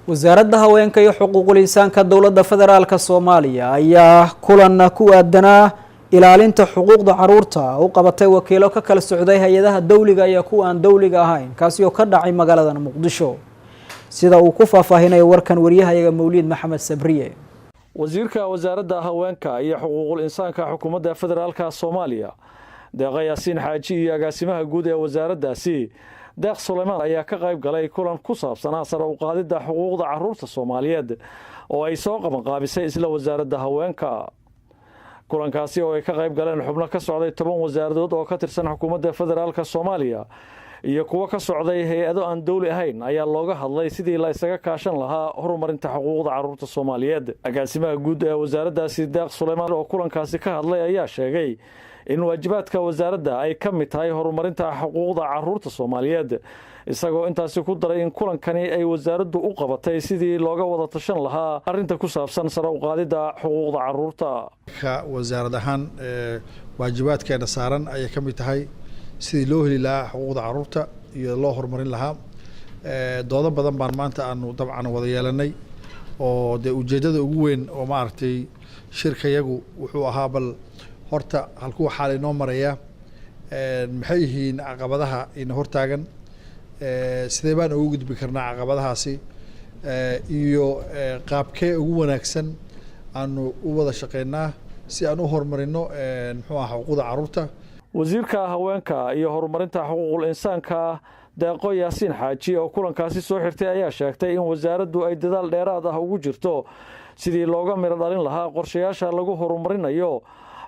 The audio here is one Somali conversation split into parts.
wasaaradda haweenka iyo xuquuqul insaanka dowladda federaalka Soomaaliya ayaa kulan ku aadanaa ilaalinta xuquuqda caruurta u qabatay wakiilo ka kala socday hay'adaha dawliga iyo kuwa aan dawliga ahayn kaasi oo ka dhacay magaalada Muqdisho sida uu ku faahfaahinayo warkan wariyahayaga Mawlid Maxamed Sabriye wasiirka wasaaradda haweenka iyo xuquuqul insaanka xukuumadda federaalka Soomaaliya Deeqa Yaasiin Xaaji iyo agaasimaha guud ee wasaaraddaasi Deeq Suleymaan ayaa ka qayb galay kulan ku saabsan sare u qaadida xuquuqda caruurta Soomaaliyeed oo ay soo qaban qaabisay isla wasaaradda haweenka kulankaasi oo ay ka qayb galeen xubno ka socday 10 wasaaradood oo ka tirsan xukuumadda federaalka Soomaaliya iyo kuwa ka socday hay'ado aan dawli ahayn ayaa looga hadlay sidii la isaga kaashan lahaa horumarinta xuquuqda caruurta Soomaaliyeed agaasimaha guud ee wasaaraddaasi Deeq Suleymaan oo kulankaasi ka hadlay ayaa sheegay in waajibaadka wasaaradda ay ka mid tahay horumarinta xuquuqda caruurta Soomaaliyeed isagoo intaasi ku daray in kulankani ay wasaaraddu u qabatay sidii looga wada tashan lahaa arinta ku saabsan sare u qaadida xuquuqda caruurta wasaaradahan waajibaadkeena saaran ay ka mid tahay sidii loo heli lahaa xuquuqda caruurta iyo loo horumarin lahaa doodo badan baan maanta aanu dabcan wada yeelanay oo ujeedada ugu weyn oo maaragtay shirkayagu wuxuu ahaa bal horta halkuu xaal inoo maraya maxay yihiin caqabadaha ina hortaagan sidee baan ugu gudbi karnaa caqabadahaasi iyo qaabkee ugu wanaagsan aanu u wada shaqeynaa si aan u horumarino muxuu ahaa xuquuqda caruurta wasiirka haweenka iyo horumarinta xuquuqul insaanka Deeqo Yaasiin Xaaji oo kulankaasi soo xirtay ayaa sheegtay in wasaaraddu ay dadaal dheeraad ah ugu jirto sidii looga miro dhalin lahaa qorshayaasha lagu horumarinayo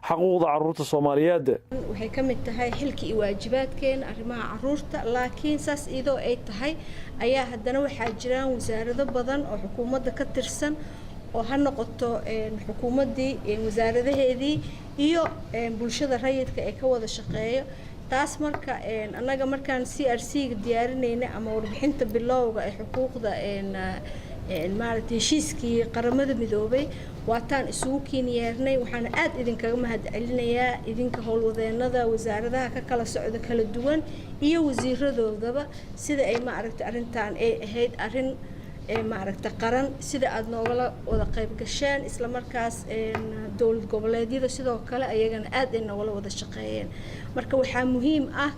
xuquuqda caruurta Soomaaliyeed waxay ka mid tahay xilka iyo waajibaadkeena arrimaha caruurta laakiin saas idoo ay tahay ayaa haddana waxaa jiraan wasaarado badan oo xukuumadda ka tirsan oo ha noqoto xukuumaddii wasaaradaheedii iyo bulshada rayidka ee ka wada shaqeeyo taas marka annaga markaan CRC diyaarinayna ama warbixinta bilowga ee xuquuqda maaragtay heshiiskii qaramada midoobay waataan isugu keenyeernay waxaan aad idinkaga mahadcelinayaa idinka howlwadeenada wasaaradaha ka kala socda kala duwan iyo wasiiradoodaba sida ay maaragtay arintan ay ahayd arin maaragtay qaran sida aad noogala wada qayb gasheen isla markaas dawlad goboleedyada sidoo kale ayagana aad ay noogala wada shaqeeyeen marka waxaa muhiim ah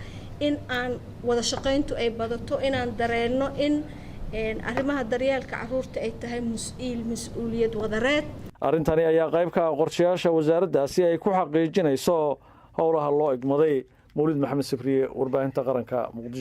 in aan wada shaqeyntu ay badato inaan dareeno in arrimaha daryeelka caruurta ay tahay mas'uuliyad wadareed arintani ayaa qayb ka ah qorshayaasha wasaaraddaasi ay ku xaqiijinayso howlaha loo igmaday Mawlid Maxamed Sabriye warbaahinta qaranka Muqdisho